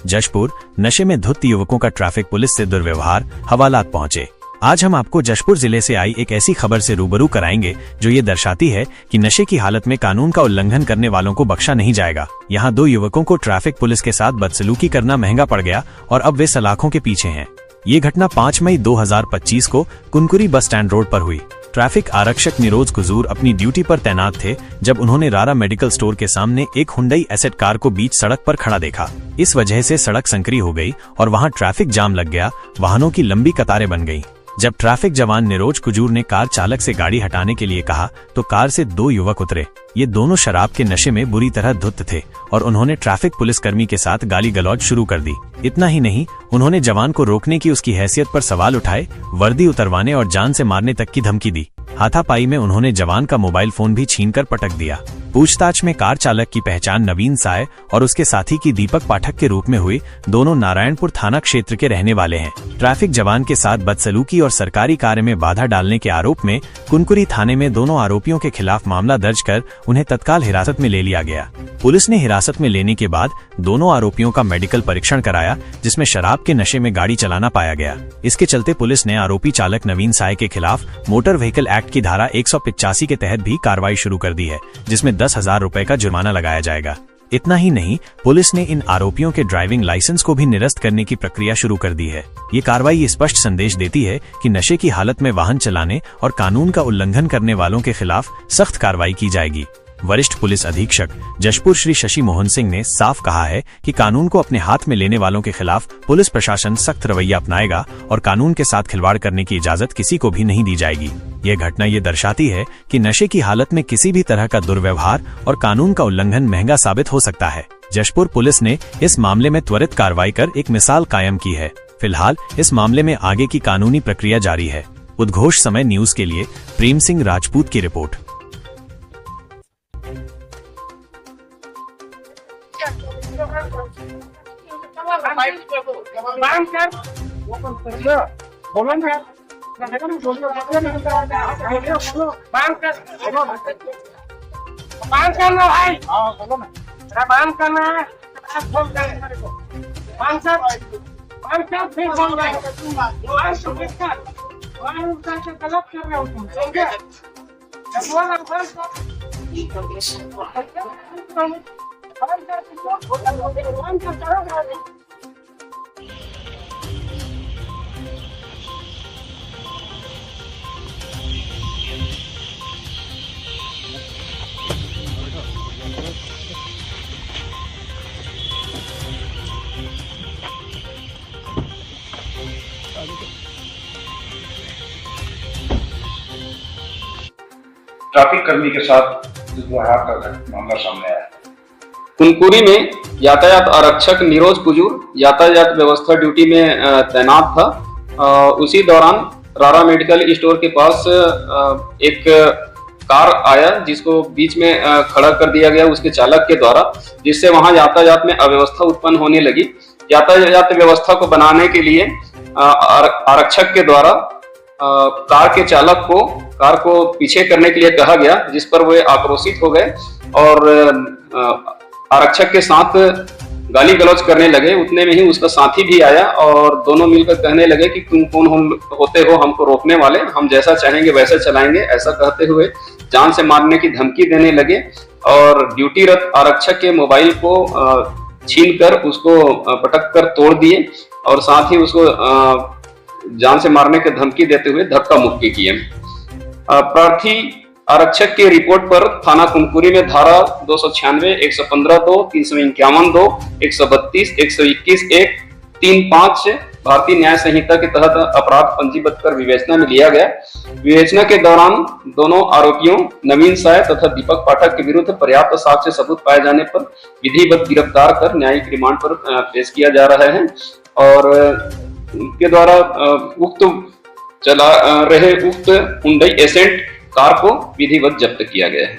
जशपुर, नशे में धुत युवकों का ट्रैफिक पुलिस से दुर्व्यवहार, हवालात पहुंचे। आज हम आपको जशपुर जिले से आई एक ऐसी खबर से रूबरू कराएंगे जो ये दर्शाती है कि नशे की हालत में कानून का उल्लंघन करने वालों को बख्शा नहीं जाएगा। यहाँ 2 युवकों को ट्रैफिक पुलिस के साथ बदसलूकी करना महंगा पड़ गया और अब वे सलाखों के पीछे हैं। ये घटना 5 मई 2025 को कुनकुरी बस स्टैंड रोड पर हुई। ट्रैफिक आरक्षक निरोज कुजूर अपनी ड्यूटी पर तैनात थे जब उन्होंने रारा मेडिकल स्टोर के सामने एक हुंडई एसेट कार को बीच सड़क पर खड़ा देखा। इस वजह से सड़क संकरी हो गई और वहां ट्रैफिक जाम लग गया, वाहनों की लंबी कतारें बन गईं। जब ट्रैफिक जवान निरोज कुजूर ने कार चालक से गाड़ी हटाने के लिए कहा तो कार से 2 युवक उतरे। ये दोनों शराब के नशे में बुरी तरह धुत थे और उन्होंने ट्रैफिक पुलिसकर्मी के साथ गाली गलौज शुरू कर दी। इतना ही नहीं, उन्होंने जवान को रोकने की उसकी हैसियत पर सवाल उठाए, वर्दी उतरवाने और जान से मारने तक की धमकी दी। हाथापाई में उन्होंने जवान का मोबाइल फोन भी छीनकर पटक दिया। पूछताछ में कार चालक की पहचान नवीन साय और उसके साथी की दीपक पाठक के रूप में हुई। दोनों नारायणपुर थाना क्षेत्र के रहने वाले हैं। ट्रैफिक जवान के साथ बदसलूकी और सरकारी कार्य में बाधा डालने के आरोप में कुनकुरी थाने में दोनों आरोपियों के खिलाफ मामला दर्ज कर उन्हें तत्काल हिरासत में ले लिया गया। पुलिस ने हिरासत में लेने के बाद दोनों आरोपियों का मेडिकल परीक्षण कराया, जिसमें शराब के नशे में गाड़ी चलाना पाया गया। इसके चलते पुलिस ने आरोपी चालक नवीन साय के खिलाफ मोटर व्हीकल एक्ट की धारा 185 के तहत भी कार्रवाई शुरू कर दी है, जिसमें 10,000 रुपए का जुर्माना लगाया जाएगा। इतना ही नहीं, पुलिस ने इन आरोपियों के ड्राइविंग लाइसेंस को भी निरस्त करने की प्रक्रिया शुरू कर दी है। ये कार्रवाई ये स्पष्ट संदेश देती है कि नशे की हालत में वाहन चलाने और कानून का उल्लंघन करने वालों के खिलाफ सख्त कार्रवाई की जाएगी। वरिष्ठ पुलिस अधीक्षक जशपुर श्री शशि मोहन सिंह ने साफ कहा है कि कानून को अपने हाथ में लेने वालों के खिलाफ पुलिस प्रशासन सख्त रवैया अपनाएगा और कानून के साथ खिलवाड़ करने की इजाजत किसी को भी नहीं दी जाएगी। यह घटना ये दर्शाती है कि नशे की हालत में किसी भी तरह का दुर्व्यवहार और कानून का उल्लंघन महंगा साबित हो सकता है। जशपुर पुलिस ने इस मामले में त्वरित कार्रवाई कर एक मिसाल कायम की है। फिलहाल इस मामले में आगे की कानूनी प्रक्रिया जारी है। उद्घोष समय न्यूज के लिए प्रेम सिंह राजपूत की रिपोर्ट। ट्रैफिक कर्मी के साथ दुर्व्यवहार का मामला सामने आया। कुनकुरी में यातायात आरक्षक निरोज कुजूर यातायात व्यवस्था ड्यूटी में तैनात था। उसी दौरान रारा मेडिकल स्टोर के पास एक कार आया जिसको बीच में खड़ा कर दिया गया उसके चालक के द्वारा, जिससे वहां यातायात में अव्यवस्था उत्पन्न होने लगी। यातायात व्यवस्था को बनाने के लिए आरक्षक के द्वारा कार के चालक को कार को पीछे करने के लिए कहा गया, जिस पर वे आक्रोशित हो गए और आरक्षक के साथ गाली गलौज करने लगे। उतने में ही उसका साथी भी आया और दोनों मिलकर कहने लगे कि तुम कौन होते हो हमको रोकने वाले, हम जैसा चाहेंगे वैसा चलाएंगे। ऐसा कहते हुए जान से मारने की धमकी देने लगे और ड्यूटीरत आरक्षक के मोबाइल को छीनकर उसको पटक कर तोड़ दिए और साथ ही उसको जान से मारने की धमकी देते हुए धक्का मुक्की किए। प्रार्थी आरक्षक की रिपोर्ट पर थाना कुनकुरी में धारा 296, 115(2), 351(2), 132, 121(1), 35 भारतीय न्याय संहिता के तहत अपराध पंजीबद्ध कर विवेचना में लिया गया। विवेचना के दौरान दोनों आरोपियों नवीन साय तथा दीपक पाठक के विरुद्ध पर्याप्त साक्ष्य सबूत पाए जाने पर विधिवत गिरफ्तार कर न्यायिक रिमांड पर पेश किया जा रहा है और उनके द्वारा उक्त चला रहे उक्त हुंडई एसेंट कार को विधिवत जब्त किया गया है।